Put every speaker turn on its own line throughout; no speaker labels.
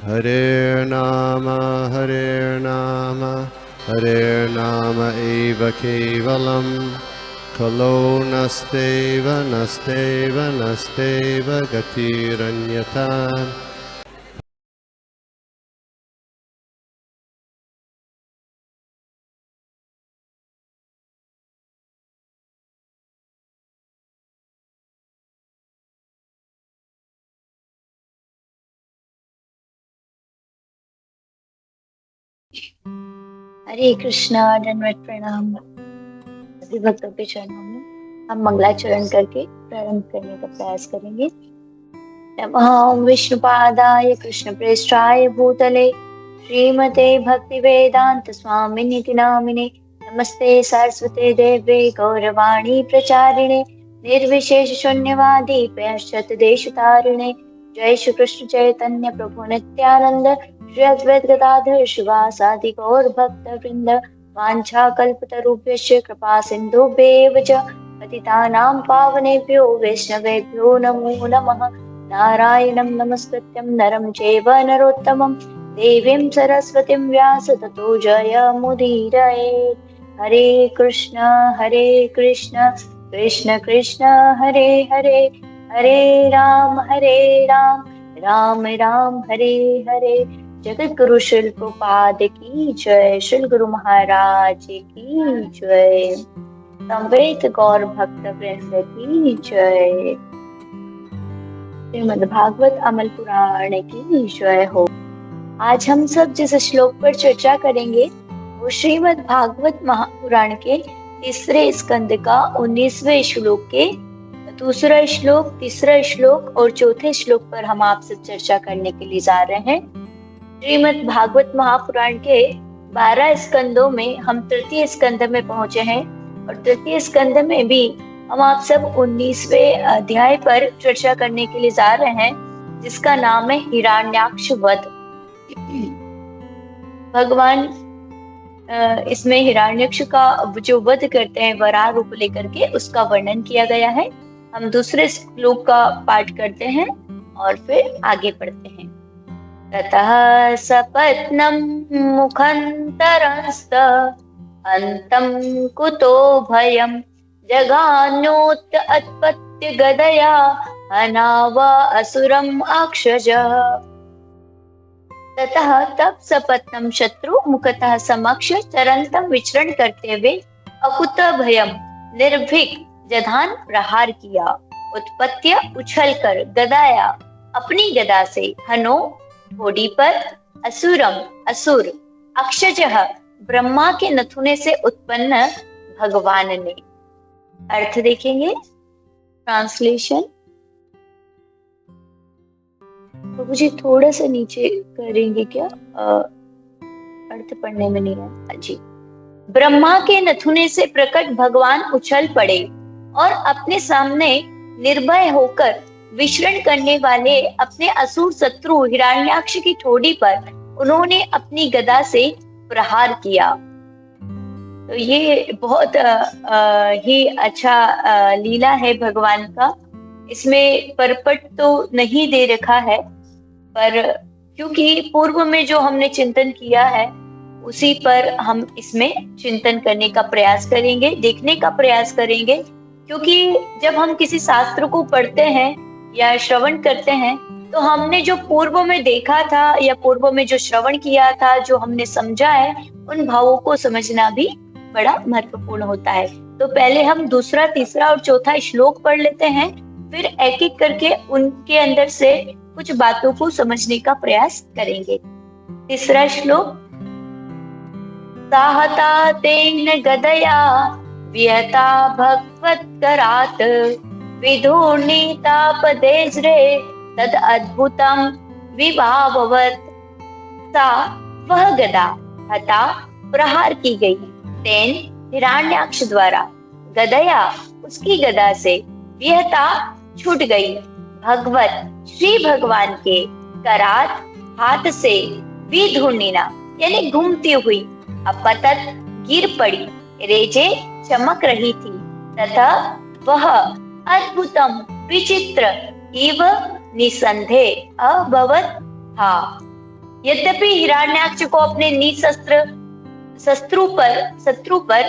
Hare Nama eva kevalam kalo nasteva nasteva nasteva gatiranyata.
हरे कृष्णा। दंडवत प्रणाम। सभी भक्तों के चरणों में हम मंगलाचरण करके प्रारंभ करने का प्रयास करेंगे। नमः विष्णुपादाय कृष्णप्रेष्ठाय भूतले श्रीमते भक्तिवेदांत स्वामिनिति नामिने। नमस्ते सरस्वते देवे गौरवाणी प्रचारिणे निर्विशेष शून्यवादी प्रणश्यत देशतारिणे। जय श्री कृष्ण चैतन्य प्रभु नित्यानंद श्री अद्वैत गदाधर शिवासादि गौर भक्त वृंद। वाञ्छाकल्पतरुभ्यश्च कृपा सिन्धुभ्येव च पतितानां पावनेभ्यो वैष्णवेभ्यो नमो नमः। नारायणं नमस्कृत्यं नरं चैव नरोत्तमं देवीं सरस्वतीं व्यास ततो जयमुदीरयेत्। हरे कृष्ण कृष्ण कृष्ण हरे हरे, हरे राम राम राम हरे हरे। जगत गुरु श्रील प्रभुपाद की जय। श्रील गुरु महाराज की जय। समवेत गौर भक्त वृंद की जय। श्रीमद् भागवत अमल पुराण की जय हो। आज हम सब जिस श्लोक पर चर्चा करेंगे वो श्रीमद् भागवत महापुराण के तीसरे स्कंद का 19वें श्लोक के दूसरा श्लोक, तीसरा श्लोक और चौथे श्लोक पर हम आपसे चर्चा करने के लिए जा रहे हैं। श्रीमद् भागवत महापुराण के 12 स्कंदों में हम तृतीय स्कंद में पहुंचे हैं और तृतीय स्कंद में भी हम आप सब 19वें अध्याय पर चर्चा करने के लिए जा रहे हैं, जिसका नाम है हिरण्याक्ष वध। भगवान इसमें हिरण्याक्ष का जो वध करते हैं वराह रूप लेकर के, उसका वर्णन किया गया है। हम दूसरे श्लोक का पाठ करते हैं और फिर आगे बढ़ते हैं। ततः सपत्नं मुखन्तरस्त अन्तं कुतो भयं जगान्योत उत्पत्ति गदया हनावा असुरम अक्षज। ततः तब सपत्नम शत्रु मुखतः समक्ष चरंतम विचरण करते हुए अकुत भयम निर्भीक जधान प्रहार किया। उत्पत्ति उछल कर गदाया अपनी गदा से हनो घोड़ी पर असुरम असुर अक्षजः ब्रह्मा के नथुने से उत्पन्न भगवान ने। अर्थ देखेंगे, ट्रांसलेशन। तो मुझे थोड़ा सा नीचे करेंगे क्या? अर्थ पढ़ने में नहीं है जी। ब्रह्मा के नथुने से प्रकट भगवान उछल पड़े और अपने सामने निर्भय होकर विचरण करने वाले अपने असुर शत्रु हिरण्याक्ष की ठोड़ी पर उन्होंने अपनी गदा से प्रहार किया। तो ये बहुत ही अच्छा लीला है भगवान का। इसमें परपट तो नहीं दे रखा है, पर क्योंकि पूर्व में जो हमने चिंतन किया है उसी पर हम इसमें चिंतन करने का प्रयास करेंगे, देखने का प्रयास करेंगे। क्योंकि जब हम किसी शास्त्र को पढ़ते हैं या श्रवण करते हैं तो हमने जो पूर्व में देखा था या पूर्व में जो श्रवण किया था, जो हमने समझा है, उन भावों को समझना भी बड़ा महत्वपूर्ण होता है। तो पहले हम दूसरा, तीसरा और चौथा श्लोक पढ़ लेते हैं, फिर एक एक करके उनके अंदर से कुछ बातों को समझने का प्रयास करेंगे। तीसरा श्लोक। साहता तेन गदया व्यता भगवत्करात् विधूर्णितापदेज्रे तद अद्भुतम विभाववत्। सा वह गदा हता प्रहार की गई, तेन हिरण्याक्ष द्वारा, गदया उसकी गदा से, व्यता छूट गई, भगवत श्री भगवान के, करात हाथ से, विधूर्णिना यानी घूमती हुई, अपतत गिर पड़ी, रेजे चमक रही थी, तथा वह अद्भुतम विचित्र इव निसंदेह अभवत था। यद्यपि हिरण्याक्ष को अपने निशस्त्र शत्रु पर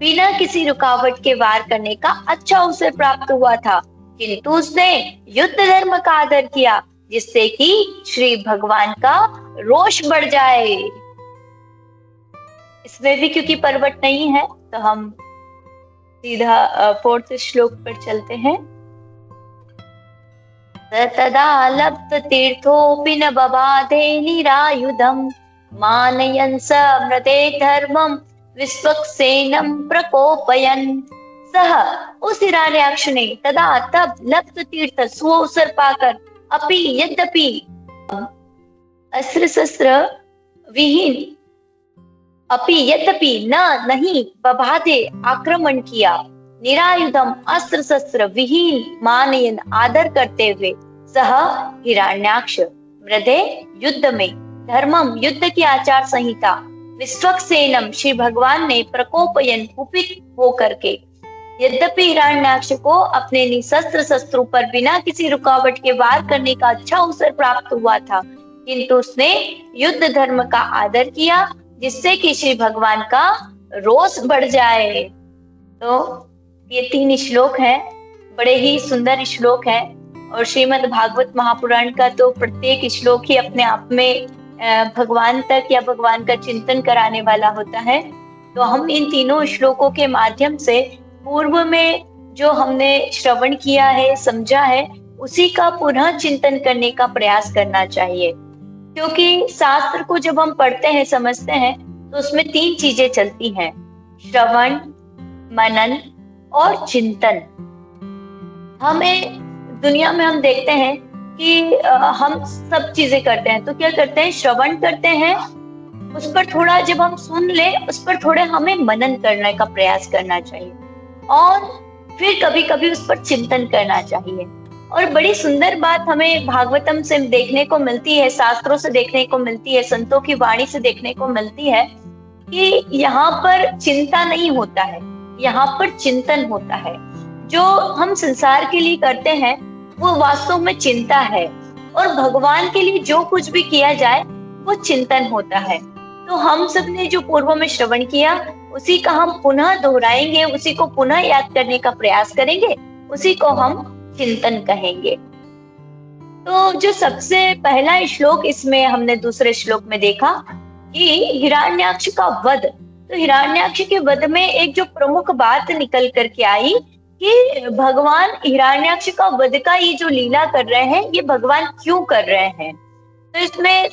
बिना किसी रुकावट के वार करने का अच्छा अवसर प्राप्त हुआ था, किंतु उसने युद्ध धर्म का आदर किया, जिससे कि श्री भगवान का रोष बढ़ जाए। इसमें भी क्योंकि पर्वत नहीं है तो हम सीधा 4th श्लोक पर चलते हैं। तदा लप्त तीर्थोऽपि न बबाधे निरायुधम् मानयन् समृते धर्मं विश्वक्सेनं प्रकोपयन्। सह उस हिरण्याक्ष ने तदा तब लप्त तीर्थ स्व अवसर पाकर यद्यपि अस्त्र शस्त्र विहीन नहीं बबाधे आक्रमण किया, निरायुधम अस्त्र शस्त्र विहीन मानयन आदर करते हुए, सह हिरण्याक्ष मृदे युद्ध में धर्मम युद्ध की आचार संहिता विश्वक्सेनम श्री भगवान ने प्रकोपयन कुपित होकर के, यद्यपि हिरण्याक्ष को अपने निशस्त्र शत्रु पर बिना किसी रुकावट के वार करने का अच्छा अवसर प्राप्त हुआ था, किंतु उसने युद्ध धर्म का आदर किया, जिससे कि श्री भगवान का रोष बढ़ जाए। तो ये 3 श्लोक हैं, बड़े ही सुंदर श्लोक हैं और श्रीमद् भागवत महापुराण का तो प्रत्येक श्लोक ही अपने आप में भगवान तक या भगवान का चिंतन कराने वाला होता है। तो हम इन तीनों श्लोकों के माध्यम से पूर्व में जो हमने श्रवण किया है, समझा है, उसी का पुनः चिंतन करने का प्रयास करना चाहिए, क्योंकि शास्त्र को जब हम पढ़ते हैं, समझते हैं, तो उसमें 3 चीजें चलती हैं, श्रवण, मनन और चिंतन। हमें दुनिया में हम देखते हैं कि हम सब चीजें करते हैं, तो क्या करते हैं, श्रवण करते हैं, उस पर थोड़ा जब हम सुन ले, उस पर थोड़े हमें मनन करने का प्रयास करना चाहिए और फिर कभी कभी उस पर चिंतन करना चाहिए। और बड़ी सुंदर बात हमें भागवतम से देखने को मिलती है, शास्त्रों से देखने को मिलती है, संतों की वाणी से देखने को मिलती है कि यहाँ पर चिंता नहीं होता है, यहाँ पर चिंतन होता है। जो हम संसार के लिए करते हैं वो वास्तव में चिंता है, और भगवान के लिए जो कुछ भी किया जाए वो चिंतन होता है। तो हम सब ने जो पूर्व में श्रवण किया उसी का हम पुनः दोहराएंगे, उसी को पुनः याद करने का प्रयास करेंगे, उसी को हम चिंतन कहेंगे। तो जो सबसे पहला श्लोक इसमें हमने दूसरे श्लोक में देखा कि हिरण्याक्ष का वध, तो हिरण्याक्ष के वध में एक जो प्रमुख बात निकल करके आई कि भगवान हिरण्याक्ष का वध का ये जो लीला कर रहे हैं, ये भगवान क्यों कर रहे हैं। तो इसमें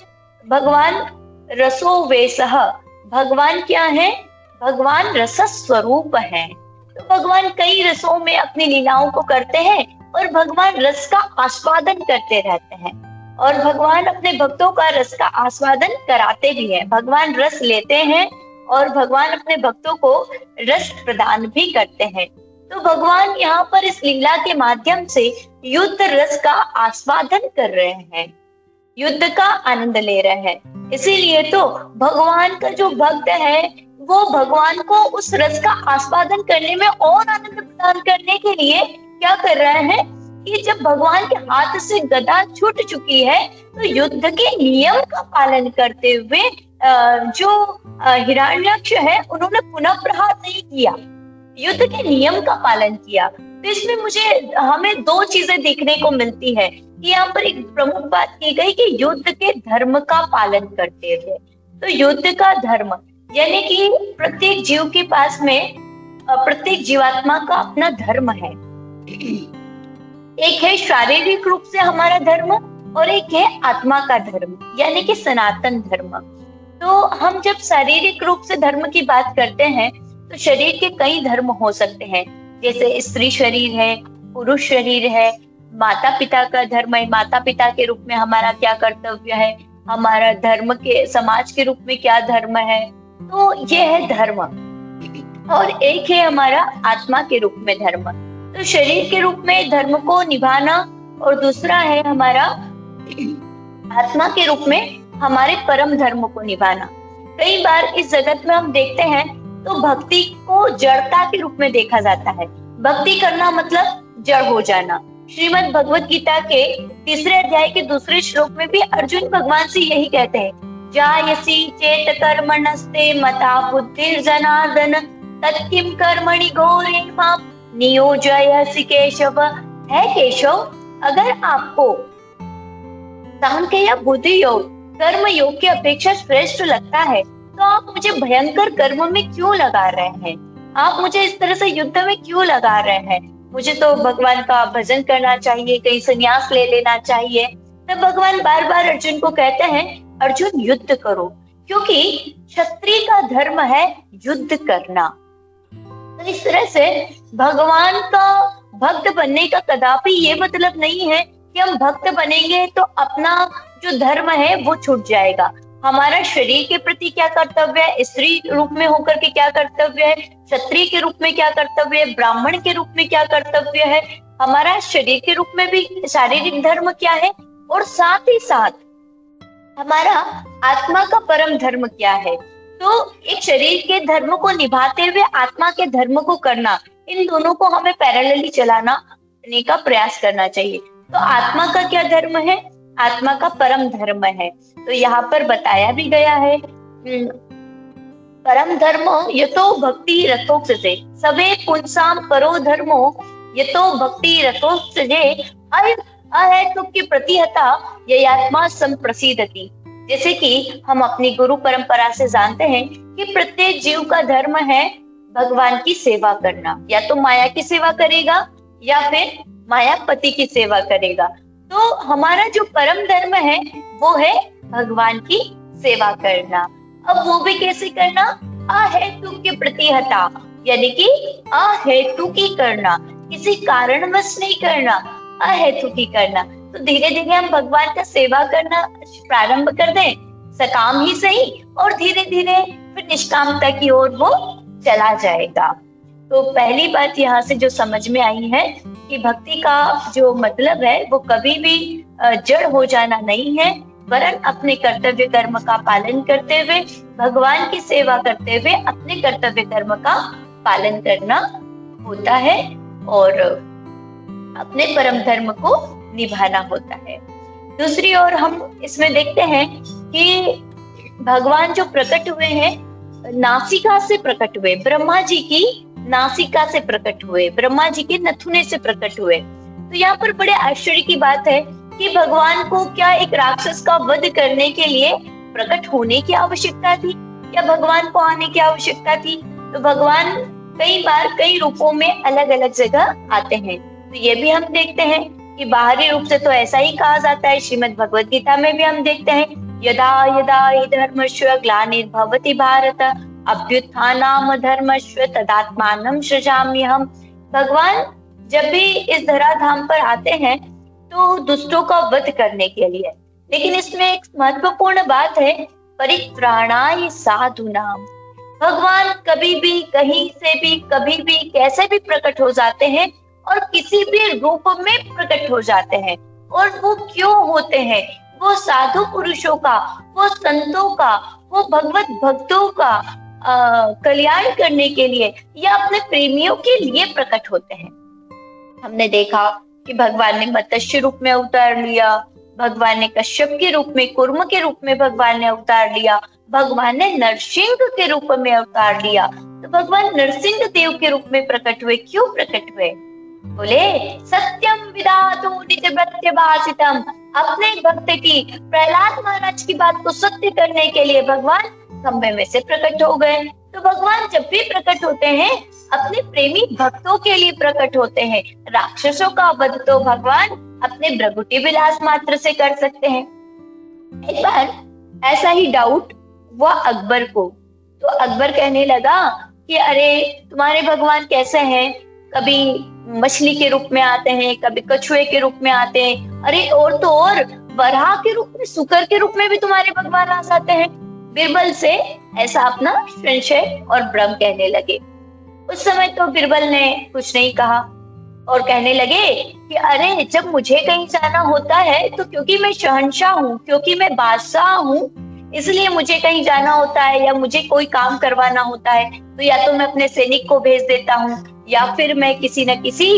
भगवान रसो वेसह, भगवान क्या है, भगवान रस स्वरूप है। तो भगवान कई रसों में अपनी लीलाओं को करते हैं और भगवान रस का आस्वादन करते रहते हैं, और भगवान अपने भक्तों का रस का आस्वादन कराते भी हैं। भगवान रस लेते हैं और भगवान अपने भक्तों को रस प्रदान भी करते हैं। तो भगवान यहाँ पर इस लीला के माध्यम से युद्ध रस का आस्वादन कर रहे हैं, युद्ध का आनंद ले रहे हैं। इसीलिए तो भगवान का जो भक्त है वो भगवान को उस रस का आस्वादन करने में और आनंद प्रदान करने के लिए क्या कर रहे हैं कि जब भगवान के हाथ से गदा छूट चुकी है तो युद्ध के नियम का पालन करते हुए जो हिरण्याक्ष है उन्होंने पुनः प्रहार नहीं किया, युद्ध के नियम का पालन किया। तो इसमें हमें 2 चीजें देखने को मिलती है कि यहाँ पर एक प्रमुख बात की गई कि युद्ध के धर्म का पालन करते हुए। तो युद्ध का धर्म यानी कि प्रत्येक जीव के पास में प्रत्येक जीवात्मा का अपना धर्म है। एक है शारीरिक रूप से हमारा धर्म और एक है आत्मा का धर्म यानी कि सनातन धर्म। तो हम जब शारीरिक रूप से धर्म की बात करते हैं तो शरीर के कई धर्म हो सकते हैं, जैसे स्त्री शरीर है, पुरुष शरीर है, माता पिता का धर्म है, माता पिता के रूप में हमारा क्या कर्तव्य है, हमारा धर्म के समाज के रूप में क्या धर्म है। तो ये है धर्म। और एक है हमारा आत्मा के रूप में धर्म, तो शरीर के रूप में धर्म को निभाना, और दूसरा है हमारा आत्मा के रूप में हमारे परम धर्म को निभाना। कई बार इस जगत में हम देखते हैं तो भक्ति को जड़ता के रूप में देखा जाता है। भक्ति करना मतलब जड़ हो जाना, श्रीमद् भगवत गीता के 3 अध्याय के 2 श्लोक में भी अर्जुन भगवान से यही कहते हैं, जायसी चेत कर्मणस्ते मता बुद्धिर्जनार्दन तत्किं कर्मणि घोरे मां नियोजयसि केशव। है केशव, अगर आपको सांख्य या बुद्धि योग कर्म योग की अपेक्षा श्रेष्ठ लगता है तो आप मुझे भयंकर कर्म में क्यों लगा रहे हैं? आप मुझे इस तरह से युद्ध में क्यों लगा रहे हैं? मुझे तो भगवान का भजन करना चाहिए, कहीं संन्यास ले लेना चाहिए। तब भगवान बार बार अर्जुन को कहते हैं, अर्जुन युद्ध करो, क्योंकि क्षत्रिय का धर्म है युद्ध करना। तो इस तरह से भगवान का भक्त बनने का कदापि ये मतलब नहीं है कि हम भक्त बनेंगे तो अपना जो धर्म है वो छूट जाएगा। हमारा शरीर के प्रति क्या कर्तव्य है, स्त्री रूप में होकर के क्या कर्तव्य है, क्षत्रिय के रूप में क्या कर्तव्य है, ब्राह्मण के रूप में क्या कर्तव्य है, हमारा शरीर के रूप में भी शारीरिक धर्म क्या है, और साथ ही साथ हमारा आत्मा का परम धर्म क्या है। तो एक शरीर के धर्म को निभाते हुए आत्मा के धर्म को करना, इन दोनों को हमें पैरेलली चलाने का प्रयास करना चाहिए। तो आत्मा का क्या धर्म है? आत्मा का परम धर्म है। तो यहाँ पर बताया भी गया है, परम धर्मो यतो भक्ति रथोत्सजे सबे पुंसाम परो धर्मो यतो भक्ति रथोत्सजे अहेतुक की प्रतिहता ययात्मा संप्रसिद्धति। जैसे कि हम अपनी गुरु परंपरा से जानते हैं कि प्रत्येक जीव का धर्म है भगवान की सेवा करना, या तो माया की सेवा करेगा या फिर मायापति की सेवा करेगा। तो हमारा जो परम धर्म है वो है भगवान की सेवा करना। अब वो भी कैसे करना? अहेतुक की प्रतिहता, यानी कि अहेतु की करना, किसी कारणवश नहीं करना, अहेतु की करना। तो धीरे धीरे हम भगवान का सेवा करना प्रारंभ कर दें, सकाम ही सही, और धीरे धीरे फिर निष्कामता की ओर वो चला जाएगा। तो पहली बात यहाँ से जो समझ में आई है कि भक्ति का जो मतलब है वो कभी भी जड़ हो जाना नहीं है, वरन अपने कर्तव्य कर्म का पालन करते हुए, भगवान की सेवा करते हुए अपने कर्तव्य कर्म का पालन करना होता है और अपने परम धर्म को निभाना होता है। दूसरी ओर हम इसमें देखते हैं कि भगवान जो प्रकट हुए हैं नासिका से प्रकट हुए, ब्रह्मा जी की नासिका से प्रकट हुए, ब्रह्मा जी के नथुने से प्रकट हुए। तो यहाँ पर बड़े आश्चर्य की बात है कि भगवान को क्या एक राक्षस का वध करने के लिए प्रकट होने की आवश्यकता थी, या भगवान को आने की आवश्यकता थी? तो भगवान कई बार कई रूपों में अलग अलग जगह आते हैं। तो ये भी हम देखते हैं कि बाहरी रूप से तो ऐसा ही कहा जाता है, श्रीमद् भगवत गीता में भी हम देखते हैं, यदा यदा हि धर्मस्य ग्लानिर्भवति भारत अभ्युत्थानम् धर्मस्य तदात्मानं सृजाम्यहम्। भगवान जब भी इस धराधाम पर आते हैं तो दुष्टों का वध करने के लिए, लेकिन इसमें एक महत्वपूर्ण बात है, परित्राणाय साधूनां। भगवान कभी भी कहीं से भी कभी भी कैसे भी प्रकट हो जाते हैं और किसी भी रूप में प्रकट हो जाते हैं। और वो क्यों होते हैं? वो साधु पुरुषों का, वो संतों का, वो भगवत भक्तों का कल्याण करने के लिए या अपने प्रेमियों के लिए प्रकट होते हैं। हमने देखा कि भगवान ने मत्स्य रूप में अवतार लिया, भगवान ने कश्यप के रूप में, कुर्म के रूप में भगवान ने अवतार लिया, भगवान ने नरसिंह के रूप में अवतार लिया। तो भगवान नरसिंह देव के रूप में प्रकट हुए। क्यों प्रकट हुए? बोले सत्यम विदातु निज प्रत्यभाषितम, अपने भक्त की, प्रहलाद महाराज की बात को सत्य करने के लिए भगवान खंभे में से प्रकट हो गए। तो भगवान जब भी प्रकट होते हैं अपने प्रेमी भक्तों के लिए प्रकट होते हैं। राक्षसों का वध तो भगवान अपने भ्रगुटी विलास मात्र से कर सकते हैं। एक बार ऐसा ही डाउट हुआ अकबर को। तो अकबर कहने लगा कि अरे तुम्हारे भगवान कैसे हैं? कभी मछली के रूप में आते हैं, कभी कछुए के रूप में आते हैं, अरे और तो और वराह के रूप में, सुकर के रूप में भी तुम्हारे भगवान आ जाते हैं। बिरबल से ऐसा अपना संशय और भ्रम कहने लगे। उस समय तो बिरबल ने कुछ नहीं कहा और कहने लगे कि अरे जब मुझे कहीं जाना होता है तो क्योंकि मैं शहंशाह हूँ, क्योंकि मैं बादशाह हूँ, इसलिए मुझे कहीं जाना होता है या मुझे कोई काम करवाना होता है तो या तो मैं अपने सैनिक को भेज देता हूँ या फिर मैं किसी न किसी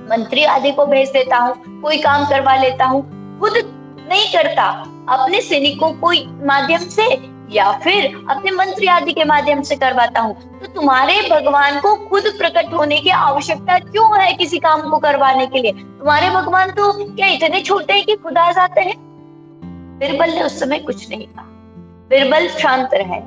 मंत्री आदि को भेज देता हूँ, कोई काम करवा लेता हूँ, खुद नहीं करता, अपने सैनिकों को माध्यम से या फिर अपने मंत्री आदि के माध्यम से करवाता हूँ, तो तुम्हारे भगवान को खुद प्रकट होने की आवश्यकता क्यों है किसी काम को करवाने के लिए? तुम्हारे भगवान तो क्या इतने छोटे हैं कि खुद आ जाते हैं? बिरबल ने उस समय कुछ नहीं कहा। बिरबल शांत रहे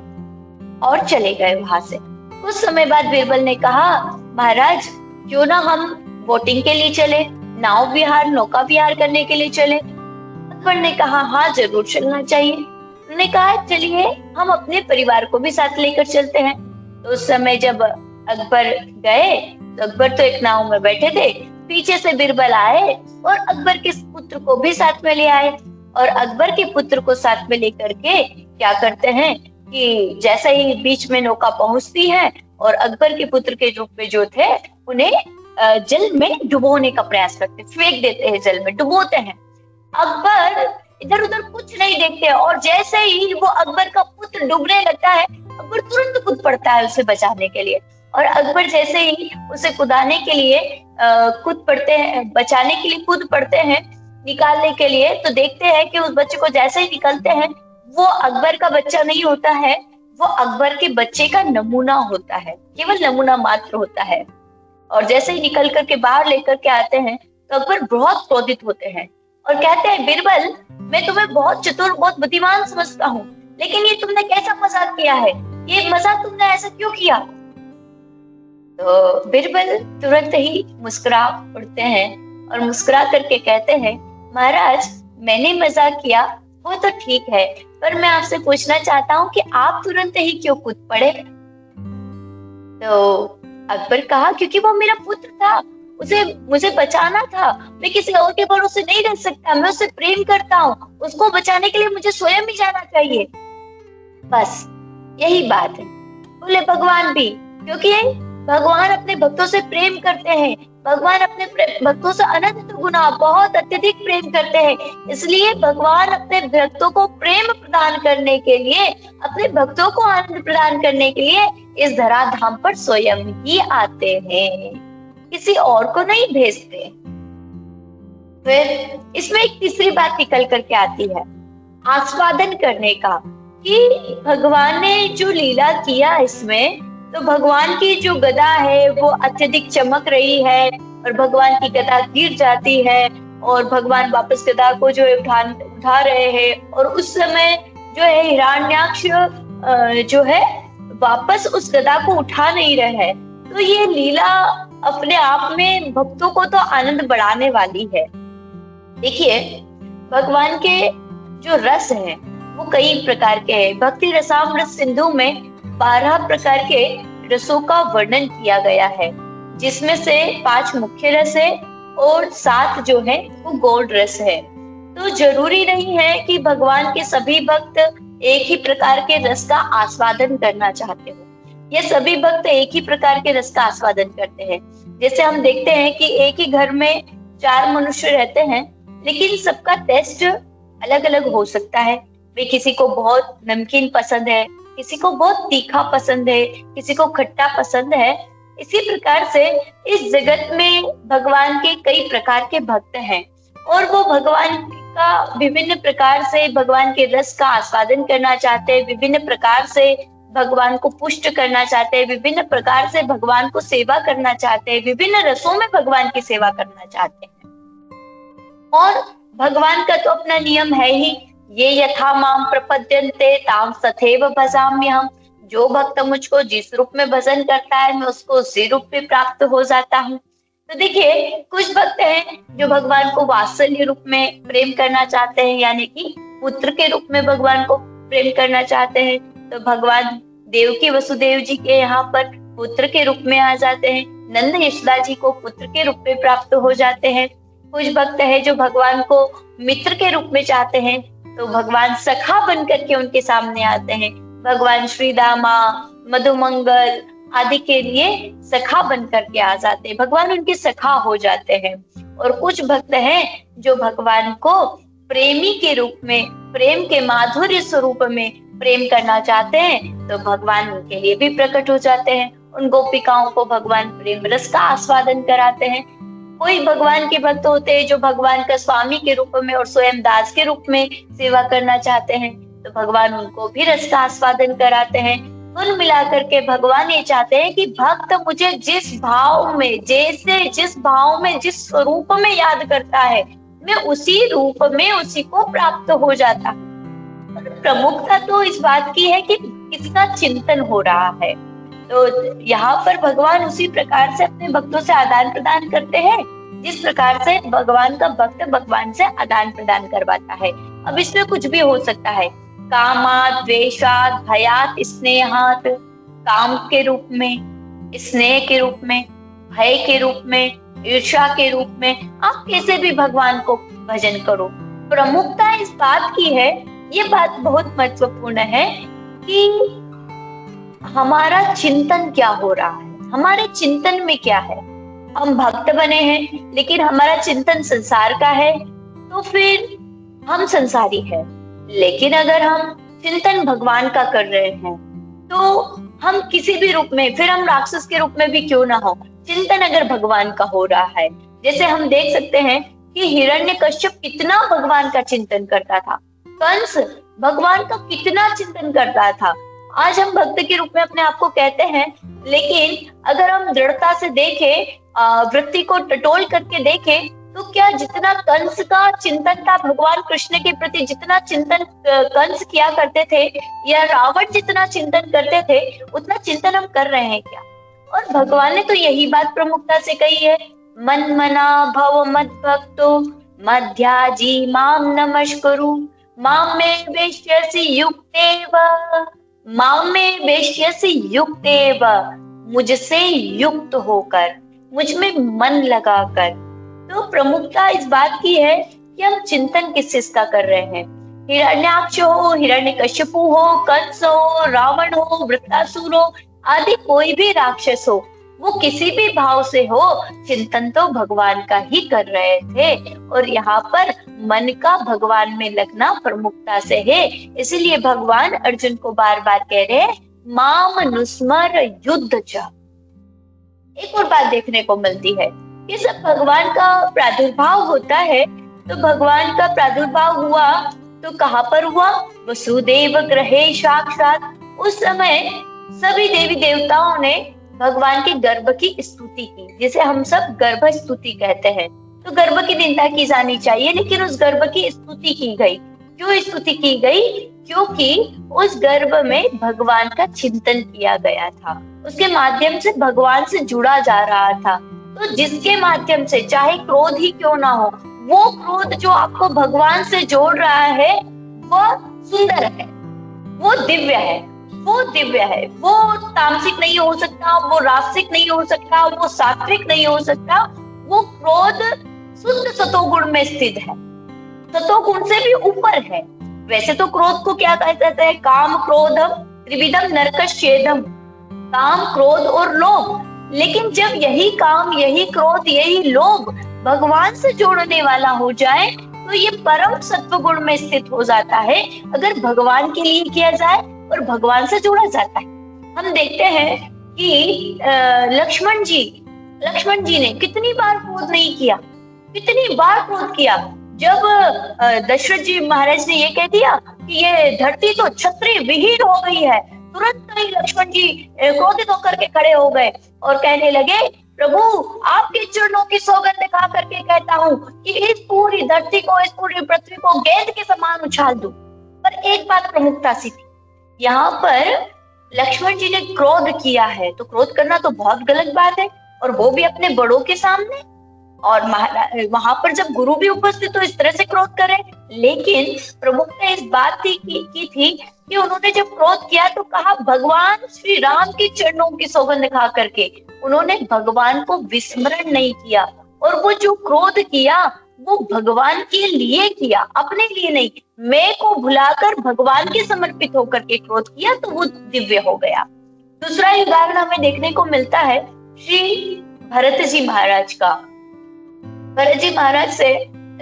और चले गए वहां से। कुछ समय बाद बिरबल ने कहा, महाराज क्यों ना हम वोटिंग के लिए चले, नाव विहार नौका विहार करने के लिए चले? अकबर ने कहा, हाँ जरूर चलना चाहिए। उन्होंने कहा, चलिए हम अपने परिवार को भी साथ लेकर चलते हैं। तो उस समय जब अकबर गए तो अकबर तो एक नाव में बैठे थे, पीछे से बिरबल आए और अकबर के पुत्र को भी साथ में ले आए। और अकबर के पुत्र को साथ में लेकर के क्या करते हैं कि जैसे ही बीच में नौका पहुंचती है और अकबर के पुत्र के रूप में जो थे उन्हें जल में डुबोने का प्रयास करते, फेंक देते हैं, जल में डुबोते हैं। अकबर इधर उधर कुछ नहीं देखते और जैसे ही वो अकबर का पुत्र डूबने लगता है, अकबर तुरंत कूद पड़ता है उसे बचाने के लिए। और अकबर जैसे ही उसे कुदाने के लिए कूद पड़ते हैं, बचाने के लिए कूद पड़ते हैं, निकालने के लिए, तो देखते हैं कि उस बच्चे को जैसे ही निकलते हैं, वो अकबर का बच्चा नहीं होता है, वो अकबर के बच्चे का नमूना होता है, केवल नमूना मात्र होता है। और जैसे ही निकल करके बाहर लेकर के आते हैं तो अकबर बहुत क्रोधित होते हैं और कहते हैं, बिरबल मैं तुम्हें बहुत चतुर, बहुत बुद्धिमान समझता हूँ, लेकिन ये तुमने कैसा मजाक किया है? ये मजाक तुमने ऐसा क्यों किया? तो बिरबल तुरंत ही मुस्कुरा उठते हैं और मुस्कुरा करके कहते हैं, महाराज मैंने मजाक किया वो तो ठीक है, पर मैं आपसे पूछना चाहता हूँ कि आप तुरंत ही क्यों कूद पड़े? तो अकबर कहा, क्योंकि वो मेरा पुत्र था, उसे मुझे बचाना था, मैं किसी और के भरोसे नहीं रह सकता, मैं उससे प्रेम करता हूँ, उसको बचाने के लिए मुझे स्वयं ही जाना चाहिए, बस यही बात है। बोले भगवान भी, क्योंकि भगवान अपने भक्तों से प्रेम करते हैं, भगवान अपने भक्तों से अनंत गुना बहुत अत्यधिक प्रेम करते हैं, इसलिए भगवान अपने भक्तों को प्रेम प्रदान करने के लिए, अपने भक्तों को आनंद प्रदान करने के लिए इस धराधाम पर स्वयं ही आते हैं, किसी और को नहीं भेजते। फिर इसमें एक तीसरी बात निकल करके आती है, आस्वादन करने का, कि भगवान ने जो लीला किया इसमें, तो भगवान की जो गदा है वो अत्यधिक चमक रही है और भगवान की गदा गिर जाती है और भगवान वापस गदा को जो है उठा रहे हैं, और उस समय जो है हिरण्याक्ष जो है वापस उस गदा को उठा नहीं रहे हैं। तो ये लीला अपने आप में भक्तों को तो आनंद बढ़ाने वाली है। देखिए भगवान के जो रस हैं वो कई प्रकार के हैं। भक्ति रसामृत सिंधु में 12 प्रकार के रसों का वर्णन किया गया है, जिसमें से 5 मुख्य रस है और 7 जो है वो गौड़ रस है। तो जरूरी नहीं है कि भगवान के सभी भक्त एक ही प्रकार के रस का आस्वादन करना चाहते हो। ये सभी भक्त एक ही प्रकार के रस का आस्वादन करते हैं। जैसे हम देखते हैं कि एक ही घर में 4 मनुष्य रहते हैं, लेकिन सबका टेस्ट अलग अलग हो सकता है। वे किसी को बहुत नमकीन पसंद है, किसी को बहुत तीखा पसंद है, किसी को खट्टा पसंद है। इसी प्रकार से इस जगत में भगवान के कई प्रकार के भक्त हैं और वो भगवान का विभिन्न प्रकार से भगवान के रस का आस्वादन करना चाहते हैं, विभिन्न प्रकार से भगवान को पुष्ट करना चाहते हैं, विभिन्न प्रकार से भगवान को सेवा करना चाहते हैं, विभिन्न रसों में भगवान की सेवा करना चाहते हैं। और भगवान का तो अपना नियम है ही, ये यथा माम प्रपद्यन्ते ताम तथैव भजाम्यहम्। जो भक्त मुझको जिस रूप में भजन करता है मैं उसको उसी रूप में प्राप्त हो जाता हूँ। तो देखिए कुछ भक्त हैं जो भगवान को वात्सल्य रूप में प्रेम करना चाहते हैं, यानी कि पुत्र के रूप में भगवान को प्रेम करना चाहते हैं। तो भगवान देवकी वसुदेव जी के यहाँ पर पुत्र के रूप में आ जाते हैं, नंद यशोदा जी को पुत्र के रूप में प्राप्त हो जाते हैं। कुछ भक्त है जो भगवान को मित्र के रूप में चाहते हैं, तो भगवान सखा बन करके उनके सामने आते हैं। भगवान श्रीदामा, मधुमंगल आदि के लिए सखा बन करके आ जाते हैं, भगवान उनके सखा हो जाते हैं। और कुछ भक्त हैं जो भगवान को प्रेमी के रूप में, प्रेम के माधुर्य स्वरूप में प्रेम करना चाहते हैं, तो भगवान उनके लिए भी प्रकट हो जाते हैं। उन गोपिकाओं को भगवान प्रेम रस का आस्वादन कराते हैं। कोई भगवान के भक्त होते हैं जो भगवान का स्वामी के रूप में और स्वयं दास के रूप में सेवा करना चाहते हैं, तो भगवान उनको भी रस का आस्वादन कराते हैं। कुल मिलाकर के भगवान ये चाहते हैं कि भक्त मुझे जिस भाव में, जिस भाव में, जिस स्वरूप में याद करता है, मैं उसी रूप में उसी को प्राप्त हो जाता हूँ। प्रमुखता तो इस बात की है कि किसका चिंतन हो रहा है। तो यहाँ पर भगवान उसी प्रकार से अपने भक्तों से आदान प्रदान करते हैं जिस प्रकार से भगवान का भक्त भगवान से आदान प्रदान करवाता है। अब इसमें कुछ भी हो सकता है, कामात, द्वेषात, भयात, स्नेहात, काम के रूप में, स्नेह के रूप में, भय के रूप में, ईर्ष्या के रूप में, आप कैसे भी भगवान को भजन करो। प्रमुखता इस बात की है, ये बात बहुत महत्वपूर्ण है कि हमारा चिंतन क्या हो रहा है, हमारे चिंतन में क्या है। हम भक्त बने हैं लेकिन हमारा चिंतन संसार का है तो फिर हम संसारी है। लेकिन अगर हम चिंतन भगवान का कर रहे हैं तो हम किसी भी रूप में, फिर हम राक्षस के रूप में भी क्यों ना हो, चिंतन अगर भगवान का हो रहा है। जैसे हम देख सकते हैं कि हिरण्यकश्यप कितना भगवान का चिंतन करता था, कंस भगवान का कितना चिंतन करता था। आज हम भक्त के रूप में अपने आप को कहते हैं, लेकिन अगर हम दृढ़ता से देखें, वृत्ति को टटोल करके देखें, तो क्या जितना कंस का चिंतन था भगवान कृष्ण के प्रति, जितना चिंतन कंस किया करते थे या रावण जितना चिंतन करते थे, उतना चिंतन हम कर रहे हैं क्या? और भगवान ने तो यही बात प्रमुखता से कही है, मन मना भव मद भक्तो मध्याजी माम नमस्कुरु माम में वेश्यसि युक्तेव, माम में वेश्यसि युक्तेव, मुझसे युक्त होकर, मुझ में मन लगाकर। तो प्रमुखता इस बात की है कि हम चिंतन किस चीज का कर रहे हैं। हिरण्याक्ष हो, हिरण्यकश्यपु हो, कंस हो, रावण हो, वृत्तासुर हो, आदि कोई भी राक्षस हो, वो किसी भी भाव से हो, चिंतन तो भगवान का ही कर रहे थे। और यहाँ पर मन का भगवान में लगना प्रमुखता से है। इसीलिए भगवान अर्जुन को बार बार कह रहे हैं, माम नुस्मर युद्ध च। एक और बात देखने को मिलती है कि जब भगवान का प्रादुर्भाव होता है, तो भगवान का प्रादुर्भाव हुआ तो कहाँ पर हुआ? वसुदेव गृहे साक्षात। उस समय सभी देवी देवताओं ने भगवान के गर्भ की स्तुति की, जिसे हम सब गर्भ स्तुति कहते हैं। तो गर्भ की निंदा की जानी चाहिए, लेकिन उस गर्भ की स्तुति की गई। क्यों स्तुति की गई? क्योंकि उस गर्भ में भगवान का चिंतन किया गया था, उसके माध्यम से भगवान से जुड़ा जा रहा था। तो जिसके माध्यम से, चाहे क्रोध ही क्यों ना हो, वो क्रोध जो आपको भगवान से जोड़ रहा है वो सुंदर है, वो दिव्य है, वो दिव्य है। वो तामसिक नहीं हो सकता, वो रासिक नहीं हो सकता, वो सात्विक नहीं हो सकता। वो क्रोध शुद्ध सतोगुण में स्थित है, सतोगुण से भी ऊपर है। वैसे तो क्रोध को क्या कहा जाता है? काम क्रोधम त्रिविधम नरकश्चेदम, काम, क्रोध और लोभ। लेकिन जब यही काम, यही क्रोध, यही लोभ भगवान से जोड़ने वाला हो जाए तो ये परम सत्व गुण में स्थित हो जाता है। अगर भगवान के लिए किया जाए और भगवान से जोड़ा जाता है। हम देखते हैं कि लक्ष्मण जी ने कितनी बार क्रोध नहीं किया, कितनी बार क्रोध किया। जब दशरथ जी महाराज ने ये कह दिया कि ये धरती तो क्षत्रिय विहीन हो गई है, तुरंत ही लक्ष्मण जी क्रोधित होकर के खड़े हो गए और कहने लगे, प्रभु आपके चरणों की सौगंध खा करके कहता हूँ कि इस पूरी धरती को, इस पूरी पृथ्वी को गेंद के समान उछाल दूं। पर एक बात प्रमुखता सी थी, यहाँ पर लक्ष्मण जी ने क्रोध किया है, तो क्रोध करना तो बहुत गलत बात है, और वो भी अपने बड़ों के सामने। और वहां पर जब गुरु भी उपस्थित तो इस तरह से क्रोध करे। लेकिन प्रमुखता इस बात की थी कि उन्होंने जब क्रोध किया तो कहा भगवान श्री राम के चरणों की सौगंध खा करके। उन्होंने भगवान को विस्मरण नहीं किया, और वो जो क्रोध किया वो भगवान के लिए किया, अपने लिए नहीं। मैं को भुलाकर भगवान के समर्पित होकर के क्रोध किया, तो वो दिव्य हो गया। दूसरा उदाहरण हमें देखने को मिलता है श्री भरत जी महाराज का। भरत जी महाराज से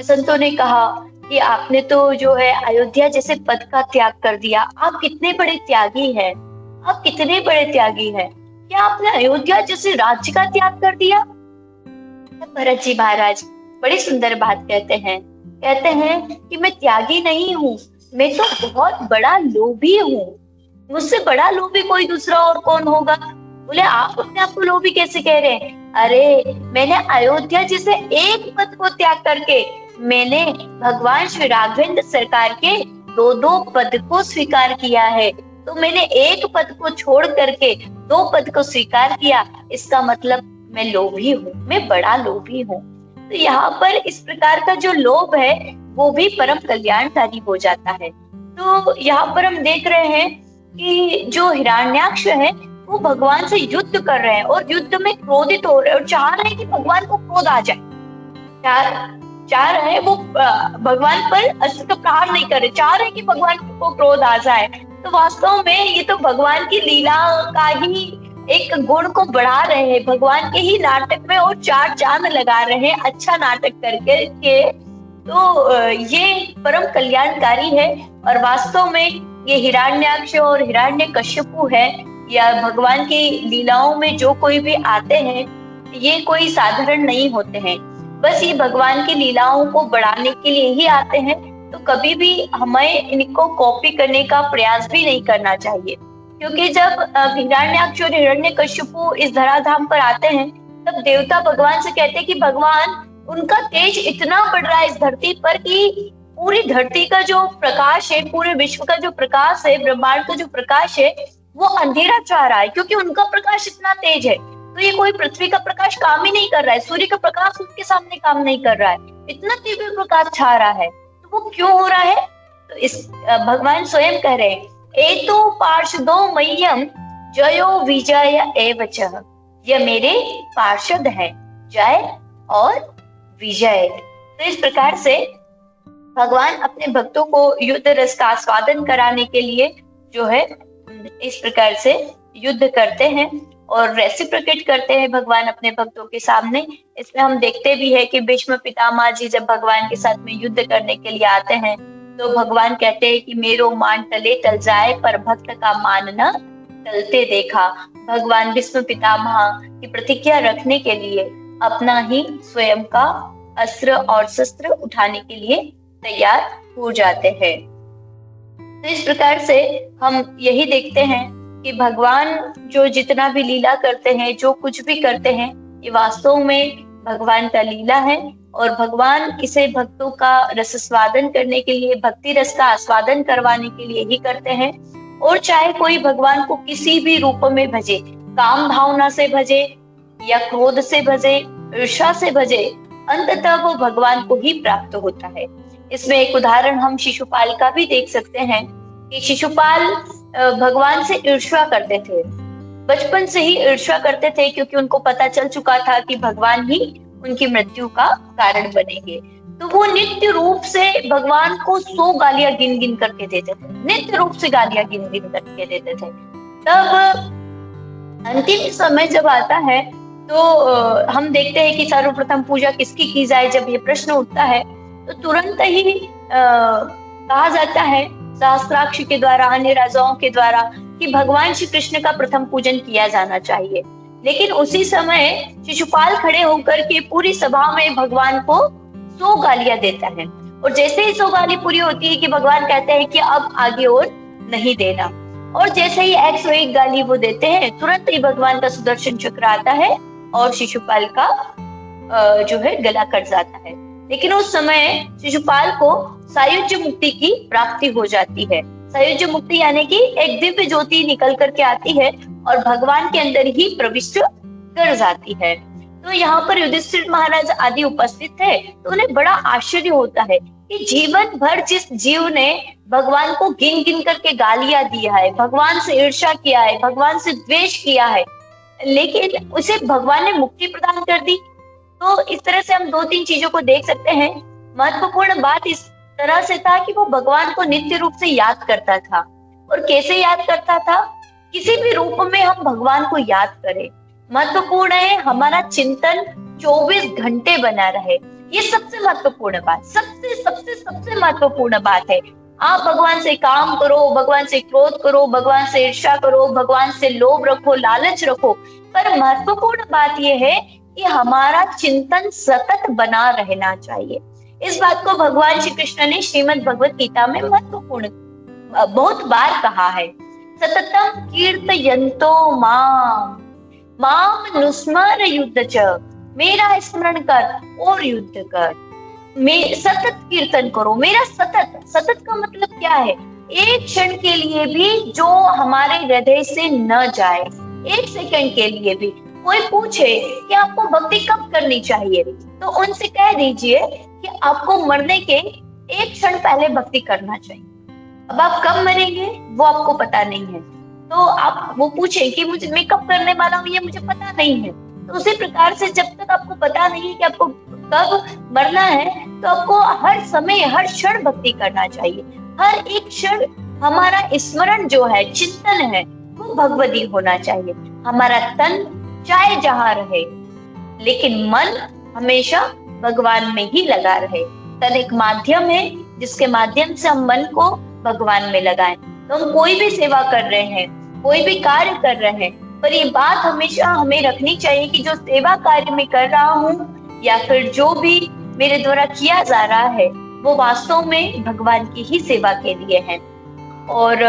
संतों ने कहा कि आपने तो जो है अयोध्या जैसे पद का त्याग कर दिया, आप कितने बड़े त्यागी हैं, आप कितने बड़े त्यागी हैं, क्या आपने अयोध्या जैसे राज्य का त्याग कर दिया? भरत जी महाराज बड़ी सुंदर बात कहते हैं कि मैं त्यागी नहीं हूँ, मैं तो बहुत बड़ा लोभी हूँ। मुझसे बड़ा लोभी कोई दूसरा और कौन होगा? बोले आप अपने आप को लोभी कैसे कह रहे हैं? अरे मैंने अयोध्या जैसे एक पद को त्याग करके मैंने भगवान श्री राघवेंद्र सरकार के दो दो पद को स्वीकार किया है। तो मैंने एक पद को छोड़ करके दो पद को स्वीकार किया, इसका मतलब मैं लोभी हूँ, मैं बड़ा लोभी हूँ। तो यहाँ पर इस प्रकार का जो लोभ है वो भी परम कल्याणकारी हो जाता है। तो यहाँ पर हम देख रहे हैं कि जो हिरण्याक्ष है वो भगवान से युद्ध कर रहे हैं और युद्ध में क्रोधित हो रहे हैं और चाह रहे हैं कि भगवान को क्रोध आ जाए। चाह रहे हैं वो भगवान पर अस्त्र प्रहार नहीं करे, चाह रहे हैं कि भगवान को क्रोध आ जाए। तो वास्तव में ये तो भगवान की लीला का ही एक गुण को बढ़ा रहे हैं, भगवान के ही नाटक में और चार चांद लगा रहे हैं अच्छा नाटक करके के। तो ये परम कल्याणकारी है और वास्तव में ये हिरण्याक्ष और हिरण्यकश्यपु है या भगवान की लीलाओं में जो कोई भी आते हैं ये कोई साधारण नहीं होते हैं, बस ये भगवान की लीलाओं को बढ़ाने के लिए ही आते हैं। तो कभी भी हमें इनको कॉपी करने का प्रयास भी नहीं करना चाहिए, क्योंकि जब हिरण्याक्ष और हिरण्यकश्यपु इस धराधाम पर आते हैं तब देवता भगवान से कहते हैं कि भगवान उनका तेज इतना बढ़ रहा है इस धरती पर कि पूरी धरती का जो प्रकाश है, पूरे विश्व का जो प्रकाश है, ब्रह्मांड का जो प्रकाश है वो अंधेरा चाह रहा है, क्योंकि उनका प्रकाश इतना तेज है। तो ये कोई पृथ्वी का प्रकाश काम ही नहीं कर रहा है, सूर्य का प्रकाश उनके सामने काम नहीं कर रहा है, इतना तीव्र प्रकाश छा रहा है। तो वो क्यों हो रहा है? तो इस भगवान स्वयं कह रहे हैं, एतो पार्षदो मह्यम जयो विजय एवच। ये मेरे पार्षद हैं, जय और विजय। तो इस प्रकार से भगवान अपने भक्तों को युद्ध रस का आस्वादन कराने के लिए जो है इस प्रकार से युद्ध करते हैं और रेसिप्रोकेट करते हैं भगवान अपने भक्तों के सामने। इसमें हम देखते भी है कि भीष्म पितामह जी जब भगवान के साथ में युद्ध करने के लिए आते हैं तो भगवान कहते हैं कि मेरो मान टले टल जाए पर भक्त का मान न टलते देखा। भगवान भीष्म पितामह की प्रतिज्ञा रखने के लिए अपना ही स्वयं का अस्त्र और शस्त्र उठाने के लिए तैयार हो जाते हैं। तो इस प्रकार से हम यही देखते हैं कि भगवान जो जितना भी लीला करते हैं, जो कुछ भी करते हैं, ये वास्तव में भगवान का लीला है और भगवान इसे भक्तों का रसस्वादन करने के लिए, भक्ति रस का आस्वादन करवाने के लिए ही करते हैं। और चाहे कोई भगवान को किसी भी रूप में भजे, काम भावना से भजे या क्रोध से भजे, ईर्ष्या से भजे, अंततः वो भगवान को ही प्राप्त होता है। इसमें एक उदाहरण हम शिशुपाल का भी देख सकते हैं कि शिशुपाल भगवान से ईर्ष्या करते थे, बचपन से ही ईर्ष्या करते थे, क्योंकि उनको पता चल चुका था कि भगवान ही उनकी मृत्यु का कारण बनेंगे। तो वो नित्य रूप से भगवान को 100 गालियां गिन गिन करके देते थे, नित्य रूप से गालियां गिन गिन करके देते थे। तब अंतिम समय जब आता है तो हम देखते हैं कि सर्वप्रथम पूजा किसकी की जाए। जब ये प्रश्न उठता है तो तुरंत ही कहा जाता है सहस्त्राक्ष के द्वारा, अन्य राजाओं के द्वारा, कि भगवान श्री कृष्ण का प्रथम पूजन किया जाना चाहिए। लेकिन उसी समय शिशुपाल खड़े होकर के पूरी सभा में भगवान को 100 गालियां देता है और जैसे ही 100 गाली पूरी होती है कि भगवान कहते हैं कि अब आगे और नहीं देना, और जैसे ही 101 गाली वो देते हैं तुरंत ही भगवान का सुदर्शन चक्र आता है और शिशुपाल का जो है गला कट जाता है। लेकिन उस समय शिशुपाल को सायुज्य मुक्ति की प्राप्ति हो जाती है। सायुज्य मुक्ति यानी कि एक दिव्य ज्योति निकल करके आती है और भगवान के अंदर ही प्रविष्ट कर जाती है। तो यहाँ पर युधिष्ठिर महाराज आदि उपस्थित थे तो उन्हें बड़ा आश्चर्य होता है कि जीवन भर जिस जीव ने भगवान को गिन गिन करके गालियां दिया है, भगवान से ईर्ष्या किया है, भगवान से द्वेष किया है, लेकिन उसे भगवान ने मुक्ति प्रदान कर दी। तो इस तरह से हम 2-3 चीजों को देख सकते हैं। महत्वपूर्ण बात इस तरह से था कि वो भगवान को नित्य रूप से याद करता था। और कैसे याद करता था? किसी भी रूप में हम भगवान को याद करें। महत्वपूर्ण है हमारा चिंतन 24 घंटे बना रहे, ये सबसे महत्वपूर्ण बात, सबसे सबसे सबसे महत्वपूर्ण बात है। आप भगवान से काम करो, भगवान से क्रोध करो, भगवान से ईर्ष्या करो, भगवान से लोभ रखो, लालच रखो, पर महत्वपूर्ण बात यह है कि हमारा चिंतन सतत बना रहना चाहिए। इस बात को भगवान श्री कृष्ण ने श्रीमद् भगवत गीता में महत्वपूर्ण बहुत बार कहा है। सततम कीर्तयन्तो माम माम नुस्मर युद्ध च, मेरा स्मरण कर और युद्ध कर। सतत कीर्तन करो, मेरा सतत। सतत का मतलब क्या है? एक क्षण के लिए भी जो हमारे हृदय से न जाए, एक सेकंड के लिए भी। कोई पूछे कि आपको भक्ति कब करनी चाहिए, तो उनसे कह दीजिए कि आपको मरने के एक क्षण पहले भक्ति करना चाहिए। अब आप कब मरेंगे वो आपको पता नहीं है, तो आप वो पूछे कि मैं कब करने वाला हूँ, ये मुझे पता नहीं है। तो उसी प्रकार से जब तक आपको पता नहीं है कि आपको कब मरना है, तो आपको हर समय हर क्षण भक्ति करना चाहिए। हर एक क्षण हमारा स्मरण जो है, चिंतन है, वो भगवती होना चाहिए। हमारा तन चाहे जहां रहे, लेकिन मन हमेशा भगवान में ही लगा रहे। तन एक माध्यम है जिसके माध्यम से हम मन को भगवान में लगाएं। तो हम कोई भी सेवा कर रहे हैं, कोई भी कार्य कर रहे हैं, पर ये बात हमेशा हमें रखनी चाहिए कि जो सेवा कार्य में कर रहा हूँ या फिर जो भी मेरे द्वारा किया जा रहा है, वो वास्तव में भगवान की ही सेवा के लिए है। और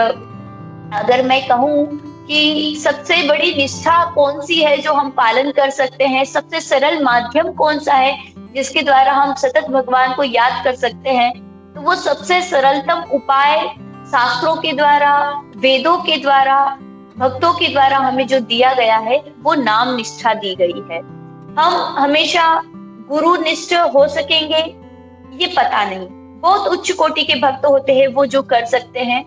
अगर मैं कहूँ कि सबसे बड़ी निष्ठा कौन सी है जो हम पालन कर सकते हैं, सबसे सरल माध्यम कौन सा है जिसके द्वारा हम सतत भगवान को याद कर सकते हैं, तो वो सबसे सरलतम उपाय शास्त्रों के द्वारा, वेदों के द्वारा, भक्तों के द्वारा हमें जो दिया गया है, वो नाम निष्ठा दी गई है। हम हमेशा गुरु निष्ठ हो सकेंगे ये पता नहीं। बहुत उच्च कोटि के भक्त होते हैं वो जो कर सकते हैं,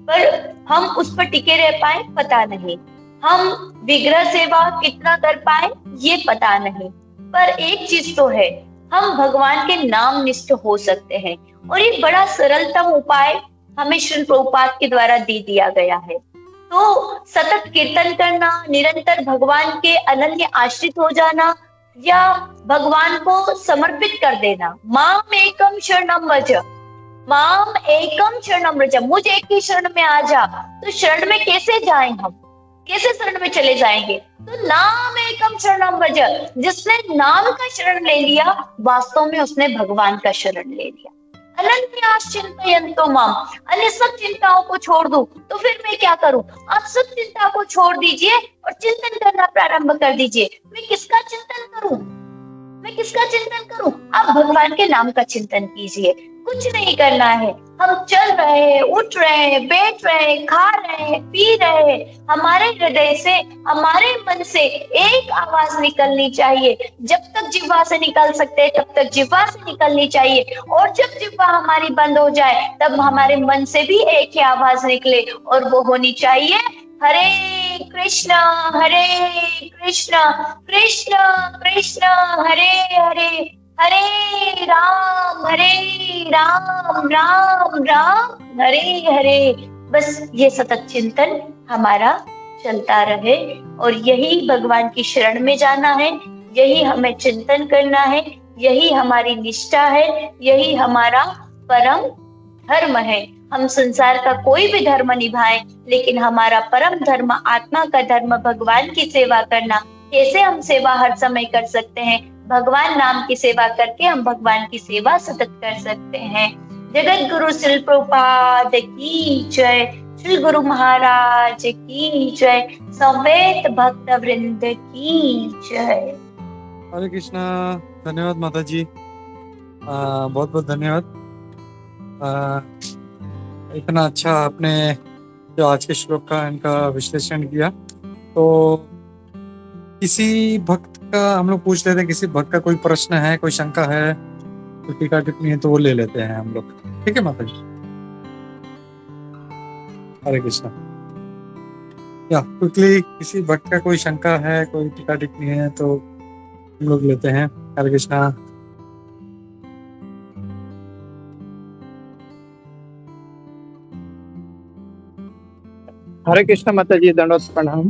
पर हम उस पर टिके रह पाए पता नहीं। हम विग्रह सेवा कितना कर पाए ये पता नहीं। पर एक चीज तो है, हम भगवान के नाम निष्ठ हो सकते हैं, और ये बड़ा सरलतम उपाय हमें श्री प्रभुपाद के द्वारा दे दिया गया है। तो सतत कीर्तन करना, निरंतर भगवान के अनन्य आश्रित हो जाना, या भगवान को समर्पित कर देना। माम एकम शरणम व्रज, माम एकम शरणम व्रज, मुझे एक ही शरण में आ जा। तो शरण में कैसे जाएं हम, कैसे शरण में चले जाएंगे? तो नाम एकम शरणम व्रज, जिसने नाम का शरण ले लिया, वास्तव में उसने भगवान का शरण ले लिया। अनन्यास चिंतयन्तो माम, अन्य सब चिंताओं को छोड़ दूं, तो फिर मैं क्या करूं? आप सब चिंता को छोड़ दीजिए और चिंतन करना प्रारंभ कर दीजिए। मैं किसका चिंतन करूं? मैं किसका चिंतन करूं? आप भगवान के नाम का चिंतन कीजिए। कुछ नहीं करना है, हम चल रहे, उठ रहे, बैठ रहे, खा रहे, पी रहे, हमारे हृदय से, हमारे मन से एक आवाज निकलनी चाहिए। जब तक जिह्वा से निकल सकते हैं तब तक जिह्वा से निकलनी चाहिए, और जब जिह्वा हमारी बंद हो जाए तब हमारे मन से भी एक ही आवाज निकले, और वो होनी चाहिए हरे कृष्ण कृष्ण कृष्ण हरे हरे, हरे राम राम राम हरे हरे। बस ये सतत चिंतन हमारा चलता रहे, और यही भगवान की शरण में जाना है, यही हमें चिंतन करना है, यही हमारी निष्ठा है, यही हमारा परम धर्म है। हम संसार का कोई भी धर्म निभाएं, लेकिन हमारा परम धर्म, आत्मा का धर्म भगवान की सेवा करना। कैसे हम सेवा हर समय कर सकते हैं? भगवान नाम की सेवा करके हम भगवान की सेवा सतत कर सकते हैं। जगत गुरु श्री प्रभुपाद की जय, श्री गुरु महाराज की जय, समेत भक्त वृंद की जय।
हरे कृष्णा। धन्यवाद माता जी, बहुत बहुत धन्यवाद। इतना अच्छा आपने जो आज के श्लोक का इनका विश्लेषण किया। तो किसी भक्त का हम लोग पूछ लेते हैं, किसी भक्त का कोई प्रश्न है, कोई शंका है, कोई टीका टिप्पणी है, तो वो ले लेते हैं हम लोग। ठीक है माता जी? हरे कृष्णा। या क्विकली किसी भक्त का कोई शंका है, कोई टीका टिप्पणी है, तो हम लोग लेते हैं। हरे कृष्णा।
हरे कृष्ण माता जी, दंडवत प्रणाम।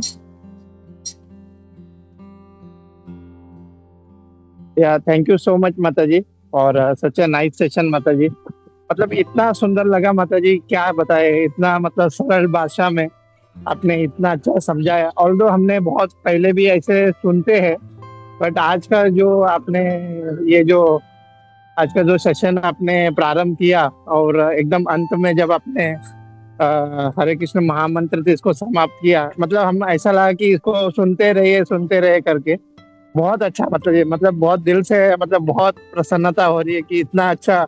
या थैंक यू सो मच माता जी और सच ए नाइस सेशन माता जी। मतलब इतना सुंदर लगा माता जी, क्या बताए, इतना मतलब सरल भाषा में आपने इतना अच्छा समझाया। ऑल्दो हमने बहुत पहले भी ऐसे सुनते हैं, बट आज का जो आपने ये जो आज का जो सेशन आपने प्रारंभ किया और एकदम अंत में जब आपने हरे कृष्ण महामंत्र से इसको समाप्त किया, मतलब हम ऐसा लगा कि इसको सुनते रहे करके बहुत अच्छा, मतलब ये मतलब बहुत दिल से, मतलब बहुत प्रसन्नता हो रही है कि इतना अच्छा,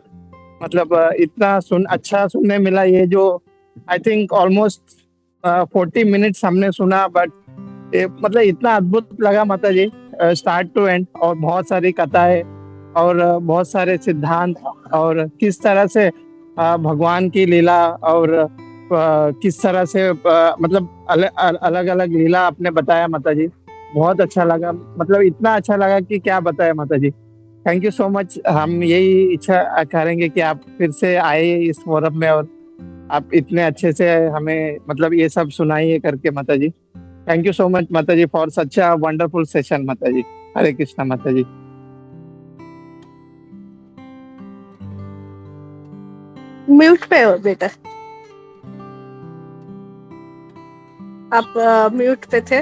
मतलब इतना अच्छा सुनने मिला। ये जो आई थिंक ऑलमोस्ट 40 मिनट्स हमने सुना, बट मतलब इतना अद्भुत लगा माता जी, स्टार्ट टू एंड। और बहुत सारी कथाएं और बहुत सारे सिद्धांत, और किस तरह से भगवान की लीला, और किस तरह से मतलब अलग अलग लीला आपने बताया माता जी। बहुत अच्छा लगा, मतलब इतना अच्छा लगा कि क्या बताया माता जी। Thank you so much. हम यही इच्छा करेंगे कि आप फिर से आए इस फोरम में, और आप इतने अच्छे से हमें मतलब ये सब सुनाइए करके माता जी। थैंक यू सो मच माता जी for such a wonderful session माता जी। हरे कृष्णा माता जी।
म्यूट पे हो बेटा, आप म्यूट पे थे।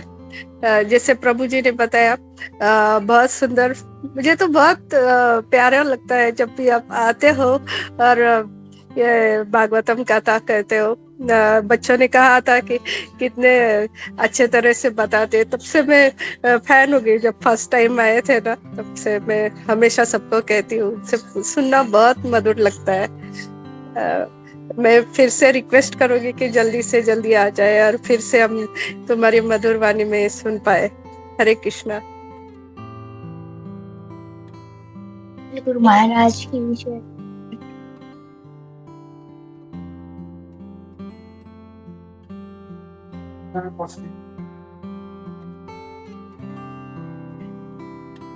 जैसे प्रभु जी ने बताया, बहुत सुंदर, मुझे तो बहुत प्यारा लगता है जब भी आप आते हो और ये भागवतम कथा कहते हो। बच्चों ने कहा था कि कितने अच्छे तरह से बताते, तब से मैं फैन हो गई। जब फर्स्ट टाइम आए थे ना, तब से मैं हमेशा सबको कहती हूँ, सुनना बहुत मधुर लगता है। मैं फिर से रिक्वेस्ट करूंगी कि जल्दी से जल्दी आ जाए और फिर से हम तुम्हारी मधुर वाणी में सुन पाए। हरे कृष्णा।
गुरु महाराज की जय।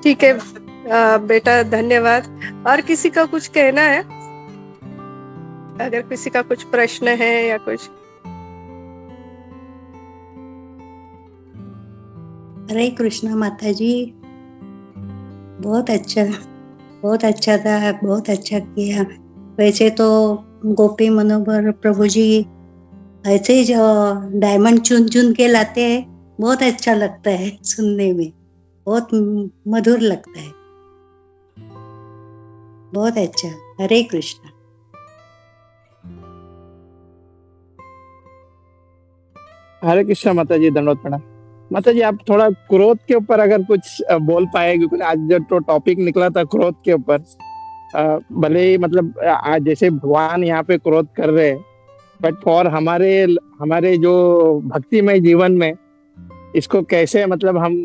ठीक है बेटा, धन्यवाद। और किसी का कुछ कहना है? अगर किसी का कुछ प्रश्न है या कुछ।
हरे कृष्णा माता जी, बहुत अच्छा था, बहुत अच्छा किया। वैसे तो गोपी मनोहर प्रभु जी ऐसे ही जो डायमंड चुन चुन के लाते हैं, बहुत अच्छा लगता है सुनने में, बहुत मधुर लगता है, बहुत अच्छा। हरे कृष्णा।
हरे कृष्णा माता जी, दंडवत प्रणाम। माता जी आप थोड़ा क्रोध के ऊपर अगर कुछ बोल पाए, क्योंकि आज जो टॉपिक निकला था क्रोध के ऊपर, भले ही मतलब आज जैसे भगवान यहाँ पे क्रोध कर रहे हैं, बट फॉर हमारे हमारे जो भक्तिमय जीवन में इसको कैसे, मतलब हम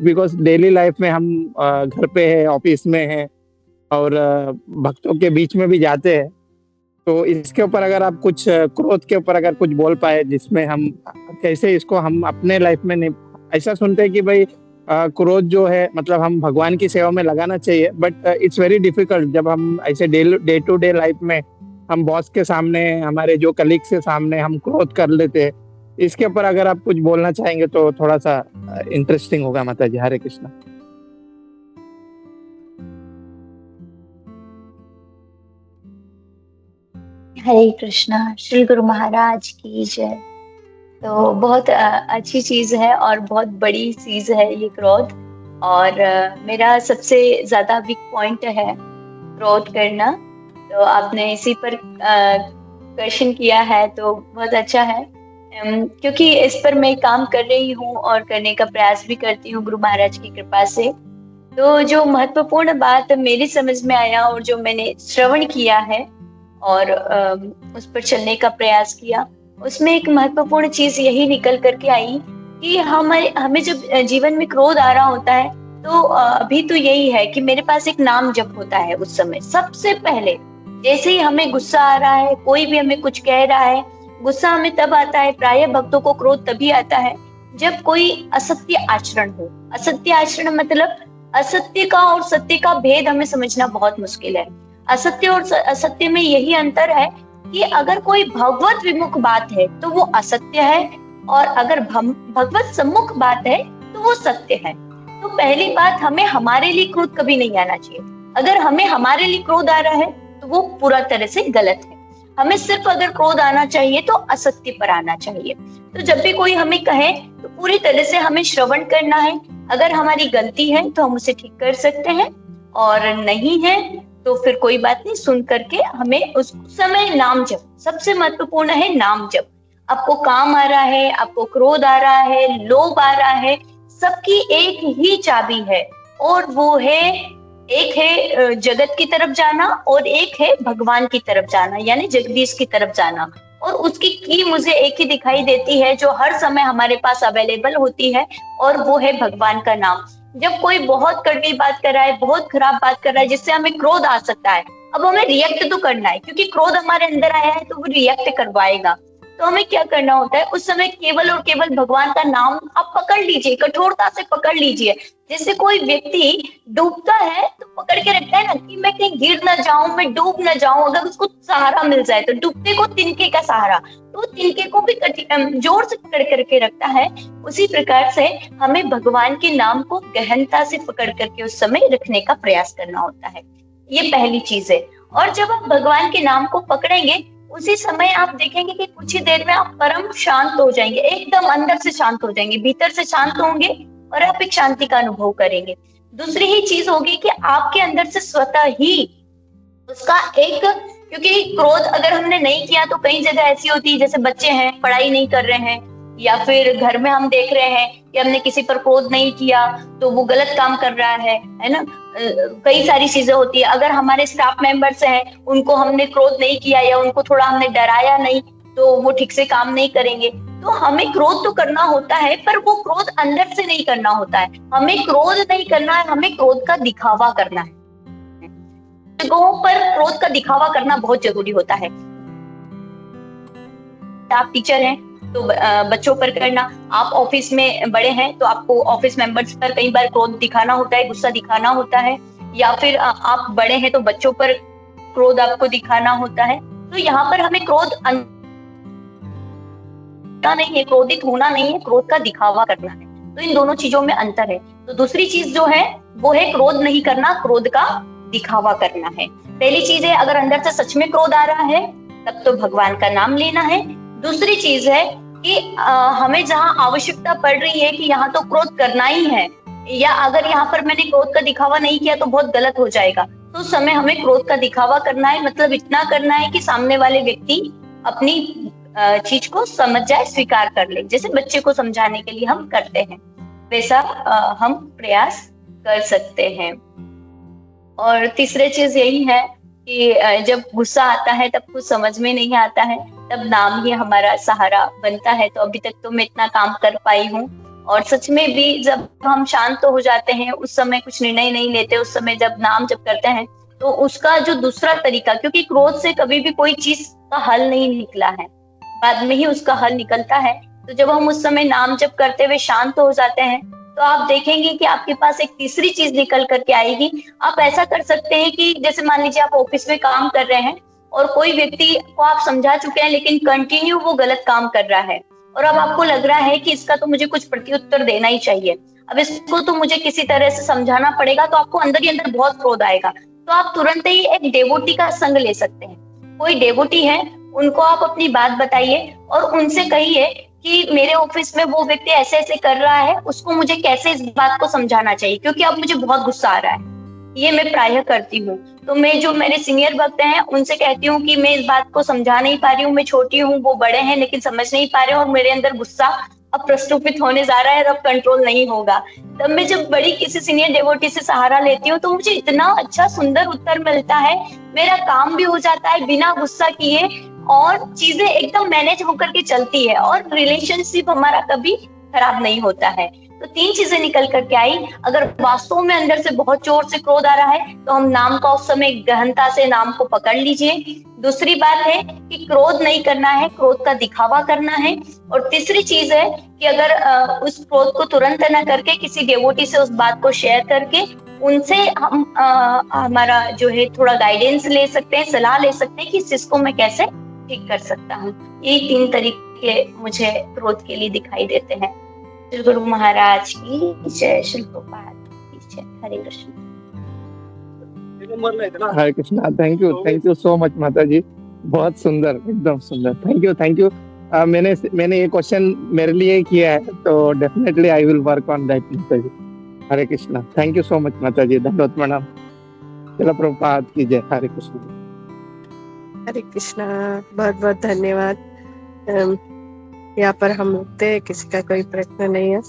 बिकॉज डेली लाइफ में हम घर पे है, ऑफिस में है, और भक्तों के बीच में भी जाते हैं, तो इसके ऊपर अगर आप कुछ क्रोध के ऊपर अगर कुछ बोल पाए, जिसमें हम कैसे इसको हम अपने लाइफ में नहीं, ऐसा सुनते हैं कि भाई क्रोध जो है मतलब हम भगवान की सेवा में लगाना चाहिए, बट इट्स वेरी डिफिकल्ट जब हम ऐसे डे टू डे लाइफ में हम बॉस के सामने, हमारे जो कलीग्स के सामने हम क्रोध कर लेते हैं। इसके ऊपर अगर आप कुछ बोलना चाहेंगे तो थोड़ा सा इंटरेस्टिंग होगा माता जी। हरे कृष्णा।
हरे कृष्णा। श्री गुरु महाराज की जय। तो बहुत अच्छी चीज है और बहुत बड़ी चीज है ये क्रोध, और मेरा सबसे ज्यादा वीक पॉइंट है क्रोध करना। तो आपने इसी पर क्वेश्चन किया है तो बहुत अच्छा है, क्योंकि इस पर मैं काम कर रही हूँ और करने का प्रयास भी करती हूँ गुरु महाराज की कृपा से। तो जो महत्वपूर्ण बात मेरी समझ में आया और जो मैंने श्रवण किया है और उस पर चलने का प्रयास किया, उसमें एक महत्वपूर्ण चीज यही निकल करके आई कि हमें जब जीवन में क्रोध आ रहा होता है तो अभी तो यही है कि मेरे पास एक नाम जप होता है। उस समय सबसे पहले जैसे ही हमें गुस्सा आ रहा है, कोई भी हमें कुछ कह रहा है, गुस्सा हमें तब आता है, प्रायः भक्तों को क्रोध तभी आता है जब कोई असत्य आचरण हो। असत्य आचरण मतलब असत्य का और सत्य का भेद हमें समझना बहुत मुश्किल है। असत्य और असत्य में यही अंतर है कि अगर कोई भगवत विमुख बात है तो वो असत्य है, और अगर भगवत सम्मुख बात है तो वो सत्य है। तो पहली बात, हमें हमारे लिए क्रोध कभी नहीं आना चाहिए। अगर हमें हमारे लिए क्रोध आ रहा है तो वो पूरा तरह से गलत है। हमें सिर्फ अगर क्रोध आना चाहिए तो असत्य पर आना चाहिए। तो जब भी कोई हमें कहे तो पूरी तरह से हमें श्रवण करना है अगर हमारी गलती है तो हम उसे ठीक कर सकते हैं, और नहीं है तो फिर कोई बात नहीं, सुन करके हमें उस समय नाम जप, सबसे महत्वपूर्ण है नाम जप। आपको काम आ रहा है, आपको क्रोध आ रहा है, लोभ आ रहा है, सबकी एक ही चाबी है, और वो है, एक है जगत की तरफ जाना और एक है भगवान की तरफ जाना, यानी जगदीश की तरफ जाना। और उसकी की मुझे एक ही दिखाई देती है जो हर समय हमारे पास अवेलेबल होती है, और वो है भगवान का नाम। जब कोई बहुत कड़वी बात कर रहा है, बहुत खराब बात कर रहा है, जिससे हमें क्रोध आ सकता है, अब हमें रिएक्ट तो करना है, क्योंकि क्रोध हमारे अंदर आया है तो वो रिएक्ट करवाएगा। तो हमें क्या करना होता है उस समय? केवल और केवल भगवान का नाम आप पकड़ लीजिए, कठोरता से पकड़ लीजिए। जैसे कोई व्यक्ति डूबता है तो पकड़ के रखता है ना, कि मैं कहीं गिर ना जाऊं, मैं डूब ना जाऊं, अगर उसको सहारा मिल जाए तो। डूबते को तिनके का सहारा, तो तिनके को भी जोर से पकड़ करके रखता है। उसी प्रकार से हमें भगवान के नाम को गहनता से पकड़ करके उस समय रखने का प्रयास करना होता है। ये पहली चीज है। और जब आप भगवान के नाम को पकड़ेंगे, उसी समय आप देखेंगे कि कुछ ही देर में आप परम शांत हो जाएंगे, एकदम अंदर से शांत हो जाएंगे, भीतर से शांत होंगे, और आप एक शांति का अनुभव करेंगे। दूसरी ही चीज होगी कि आपके अंदर से स्वतः ही उसका एक, क्योंकि क्रोध अगर हमने नहीं किया तो कई जगह ऐसी होती है, जैसे बच्चे हैं पढ़ाई नहीं कर रहे हैं, या फिर घर में हम देख रहे हैं कि हमने किसी पर क्रोध नहीं किया तो वो गलत काम कर रहा है ना। कई सारी चीजें होती है। अगर हमारे स्टाफ मेंबर्स हैं, उनको हमने क्रोध नहीं किया या उनको थोड़ा हमने डराया नहीं, तो वो ठीक से काम नहीं करेंगे। तो हमें क्रोध तो करना होता है, पर वो क्रोध अंदर से नहीं करना होता है। हमें क्रोध नहीं करना है, हमें क्रोध का दिखावा करना है। जगहों पर क्रोध का दिखावा करना बहुत जरूरी होता है। आप टीचर हैं तो बच्चों पर करना, आप ऑफिस में बड़े हैं तो आपको ऑफिस मेंबर्स पर कई बार क्रोध दिखाना होता है, गुस्सा दिखाना होता है, या फिर आप बड़े हैं तो बच्चों पर क्रोध आपको दिखाना होता है। तो यहाँ पर हमें क्रोध नहीं है, क्रोधित होना नहीं है, क्रोध का दिखावा करना है। तो इन दोनों चीजों में अंतर है। तो दूसरी चीज जो है वो है क्रोध नहीं करना, क्रोध का दिखावा करना है। पहली चीज है, अगर अंदर से सच में क्रोध आ रहा है तब तो भगवान का नाम लेना है। दूसरी चीज है कि हमें जहाँ आवश्यकता पड़ रही है कि यहाँ तो क्रोध करना ही है, या अगर यहाँ पर मैंने क्रोध का दिखावा नहीं किया तो बहुत गलत हो जाएगा, तो उस समय हमें क्रोध का दिखावा करना है। मतलब इतना करना है कि सामने वाले व्यक्ति अपनी चीज को समझ जाए, स्वीकार कर ले। जैसे बच्चे को समझाने के लिए हम करते हैं, वैसा हम प्रयास कर सकते हैं। और तीसरी चीज यही है कि जब गुस्सा आता है तब कुछ समझ में नहीं आता है, तब नाम ही हमारा सहारा बनता है। तो अभी तक तो मैं इतना काम कर पाई हूँ। और सच में भी जब हम शांत हो जाते हैं, उस समय कुछ निर्णय नहीं लेते, उस समय जब नाम जप करते हैं, तो उसका जो दूसरा तरीका, क्योंकि क्रोध से कभी भी कोई चीज का हल नहीं निकला है, बाद में ही उसका हल निकलता है। तो जब हम उस समय नाम जप करते हुए शांत हो जाते हैं, तो आप देखेंगे कि आपके पास एक तीसरी चीज निकल करके आएगी। आप ऐसा कर सकते हैं कि जैसे मान लीजिए आप ऑफिस में काम कर रहे हैं और कोई व्यक्ति को आप समझा चुके हैं, लेकिन कंटिन्यू वो गलत काम कर रहा है, और अब आपको लग रहा है कि इसका तो मुझे कुछ प्रत्युत्तर देना ही चाहिए, अब इसको तो मुझे किसी तरह से समझाना पड़ेगा। तो आपको अंदर ही अंदर बहुत क्रोध आएगा। तो आप तुरंत ही एक डेवोटी का संग ले सकते हैं। कोई डेवोटी है, उनको आप अपनी बात बताइए और उनसे कहिए कि मेरे ऑफिस में वो व्यक्ति ऐसे ऐसे कर रहा है, उसको मुझे कैसे इस बात को समझाना चाहिए, क्योंकि अब मुझे बहुत गुस्सा आ रहा है। ये मैं प्रायः करती हूँ। तो मैं जो मेरे सीनियर भक्त हैं उनसे कहती हूँ कि मैं इस बात को समझा नहीं पा रही हूँ, मैं छोटी हूँ, वो बड़े हैं लेकिन समझ नहीं पा रहे, और मेरे अंदर गुस्सा अब प्रस्तुपित होने जा रहा है और अब कंट्रोल नहीं होगा। तब मैं जब बड़ी किसी सीनियर डेवोटी से सहारा लेती हूँ तो मुझे इतना अच्छा सुंदर उत्तर मिलता है, मेरा काम भी हो जाता है बिना गुस्सा किए, और चीजें एकदम मैनेज होकर के चलती है, और रिलेशनशिप हमारा कभी खराब नहीं होता है। तो 3 चीजें निकल करके आई। अगर वास्तव में अंदर से बहुत जोर से क्रोध आ रहा है तो हम नाम का उस समय गहनता से नाम को पकड़ लीजिए। दूसरी बात है कि क्रोध नहीं करना है, क्रोध का दिखावा करना है। और तीसरी चीज है कि अगर उस क्रोध को तुरंत न करके किसी डेवोटी से उस बात को शेयर करके उनसे हम हमारा जो है थोड़ा गाइडेंस ले सकते हैं, सलाह ले सकते हैं कि इस चीज को मैं कैसे ठीक कर सकता हूँ। ये 3 तरीके मुझे क्रोध के लिए दिखाई देते हैं। श्री गुरु महाराज की जय, श्री गोपाल की जय। Hare Krishna.
Hare Krishna. Thank you so much माता जी, बहुत सुंदर, एकदम सुंदर। Thank you. मैंने ये क्वेश्चन मेरे लिए किया है, तो definitely I will work on that माता जी। Hare Krishna. Thank you so much माता जी, धन्यवाद प्रणाम। चलो प्रभुपाद की जय। हरे कृष्णा।
हरे कृष्णा। बहुत बहुत धन्यवाद। यहाँ पर हम रुकते हैं, किसी का कोई प्रश्न नहीं है।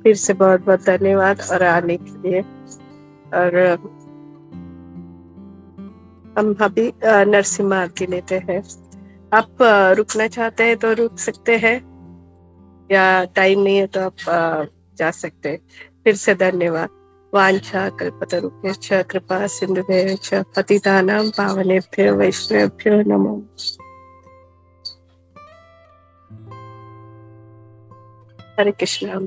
फिर से बहुत बहुत धन्यवाद और आने के लिए। और हम अभी नरसिम्हा आरती लेते हैं। आप रुकना चाहते हैं तो रुक सकते हैं, या टाइम नहीं है तो आप जा सकते हैं। फिर से धन्यवाद। वांछा कल्पतरुभ्यश्च कृपा सिन्धुभ्यश्च पतितानां पावनेभ्यो वैष्णवेभ्यो नमो। हरे कृष्ण।